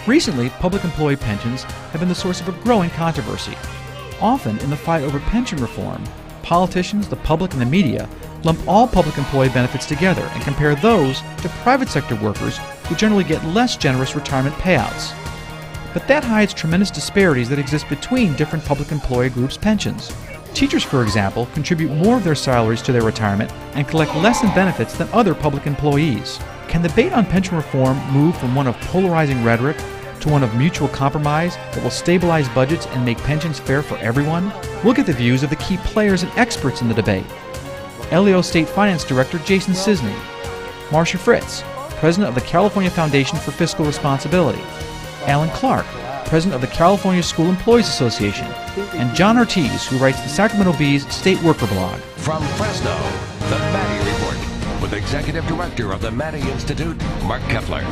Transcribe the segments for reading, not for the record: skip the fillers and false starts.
Recently, public employee pensions have been the source of a growing controversy. Often, in the fight over pension reform, politicians, the public, and the media lump all public employee benefits together and compare those to private sector workers who generally get less generous retirement payouts. But that hides tremendous disparities that exist between different public employee groups' pensions. Teachers, for example, contribute more of their salaries to their retirement and collect less in benefits than other public employees. Can the debate on pension reform move from one of polarizing rhetoric to one of mutual compromise that will stabilize budgets and make pensions fair for everyone? We'll get the views of the key players and experts in the debate. LEO State Finance Director Jason Sisney, Marcia Fritz, President of the California Foundation for Fiscal Responsibility, Allan Clark, President of the California School Employees Association, and John Ortiz, who writes the Sacramento Bee's State Worker blog. From Fresno, the Maddy Report, with Executive Director of the Maddy Institute, Mark Kepler.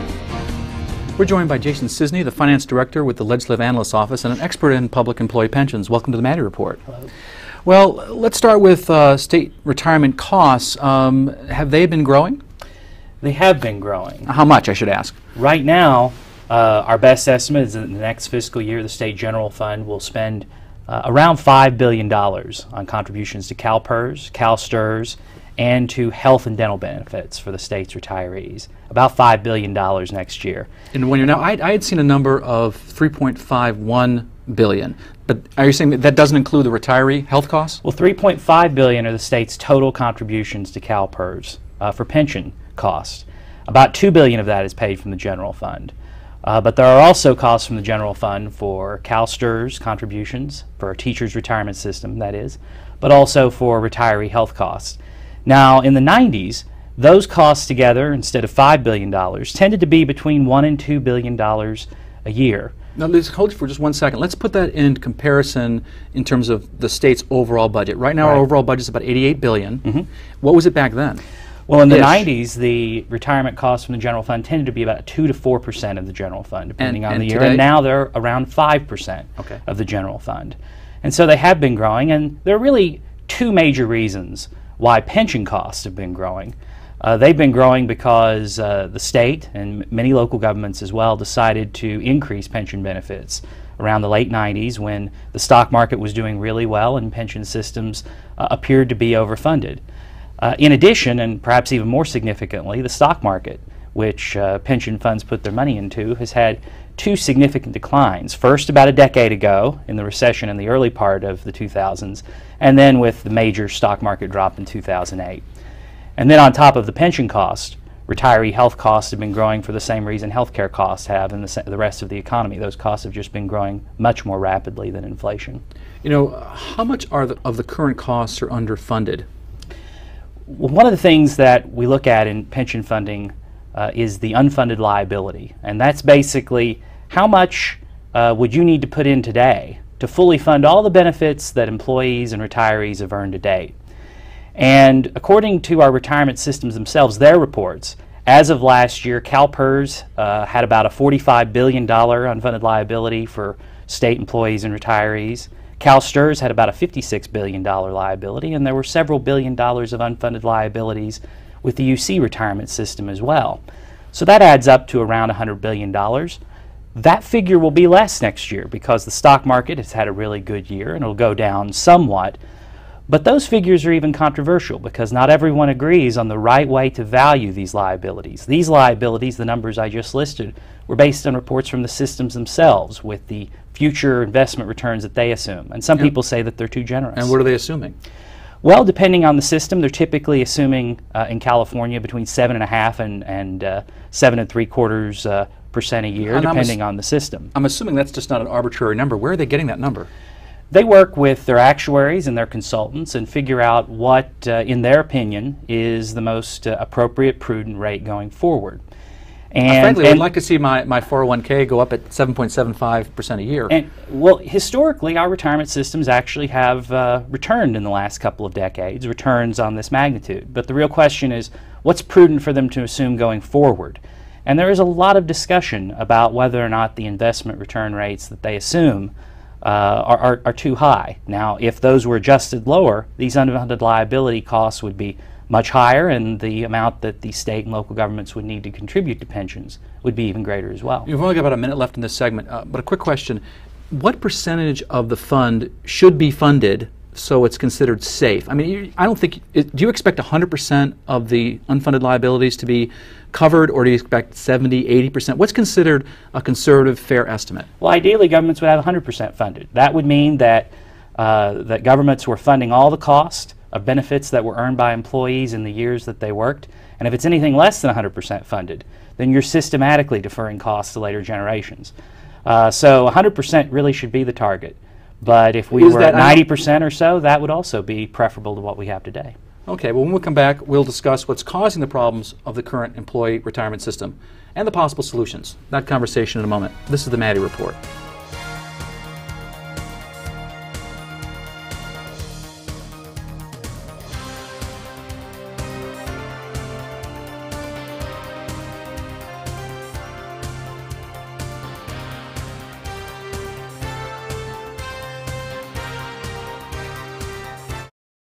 We're joined by Jason Sisney, the Finance Director with the Legislative Analyst's Office and an expert in public employee pensions. Welcome to the Maddy Report. Hello. Well, let's start with state retirement costs. Have they been growing? They have been growing. How much, I should ask? Right now, our best estimate is that in the next fiscal year, the State General Fund will spend around $5 billion on contributions to CalPERS, CalSTRS, and to health and dental benefits for the state's retirees. About $5 billion next year. And when you're now, I had seen a number of $3.51 billion, but are you saying that doesn't include the retiree health costs? Well, $3.5 billion are the state's total contributions to CalPERS for pension costs. About $2 billion of that is paid from the general fund. But there are also costs from the general fund for CalSTRS contributions, for our teachers' retirement system, that is, but also for retiree health costs. Now, in the 90s, those costs together, instead of $5 billion, tended to be between $1 and $2 billion a year. Now, let's hold it for just 1 second. Let's put that in comparison in terms of the state's overall budget. Right now, our overall budget is about $88 billion. Mm-hmm. What was it back then? Well, in the 90s, the retirement costs from the general fund tended to be about 2 to 4% of the general fund, depending on the year. Today? And now they're around 5% of the general fund. And so they have been growing, and there are really two major reasons why pension costs have been growing. They've been growing because the state and many local governments as well decided to increase pension benefits around the late 90s when the stock market was doing really well and pension systems appeared to be overfunded. In addition, and perhaps even more significantly, the stock market, which pension funds put their money into, has had two significant declines. First, about a decade ago, in the recession in the early part of the 2000s, and then with the major stock market drop in 2008. And then on top of the pension cost, retiree health costs have been growing for the same reason healthcare costs have in the rest of the economy. Those costs have just been growing much more rapidly than inflation. You know, how much of the current costs are underfunded? Well, one of the things that we look at in pension funding is the unfunded liability, and that's basically how much would you need to put in today to fully fund all the benefits that employees and retirees have earned to date. And according to our retirement systems themselves, their reports, as of last year, CalPERS had about a $45 billion unfunded liability for state employees and retirees. CalSTRS had about a $56 billion liability, and there were several $billion of unfunded liabilities with the UC retirement system as well. So that adds up to around $100 billion. That figure will be less next year because the stock market has had a really good year and it'll go down somewhat. But those figures are even controversial because not everyone agrees on the right way to value these liabilities. These liabilities, the numbers I just listed, were based on reports from the systems themselves with the future investment returns that they assume. And some people say that they're too generous. And what are they assuming? Well, depending on the system, they're typically assuming in California between 7.5% and 7.75% a year, depending on the system. I'm assuming that's just not an arbitrary number. Where are they getting that number? They work with their actuaries and their consultants and figure out what, in their opinion, is the most appropriate, prudent rate going forward. And frankly, I'd like to see my 401k go up at 7.75% a year. And, well, historically, our retirement systems actually have returned in the last couple of decades, returns on this magnitude. But the real question is, what's prudent for them to assume going forward? And there is a lot of discussion about whether or not the investment return rates that they assume are too high. Now, if those were adjusted lower, these unfunded liability costs would be much higher, and the amount that the state and local governments would need to contribute to pensions would be even greater as well. You've only got about a minute left in this segment, but a quick question. What percentage of the fund should be funded so it's considered safe? I mean, I don't think, do you expect 100% of the unfunded liabilities to be covered, or do you expect 70, 80%? What's considered a conservative, fair estimate? Well, ideally, governments would have 100% funded. That would mean that, that governments were funding all the cost of benefits that were earned by employees in the years that they worked. And if it's anything less than 100% funded, then you're systematically deferring costs to later generations. So 100% really should be the target. But if we were at 90% or so, that would also be preferable to what we have today. Okay, well, when we come back, we'll discuss what's causing the problems of the current employee retirement system and the possible solutions. That conversation in a moment. This is the Maddy Report.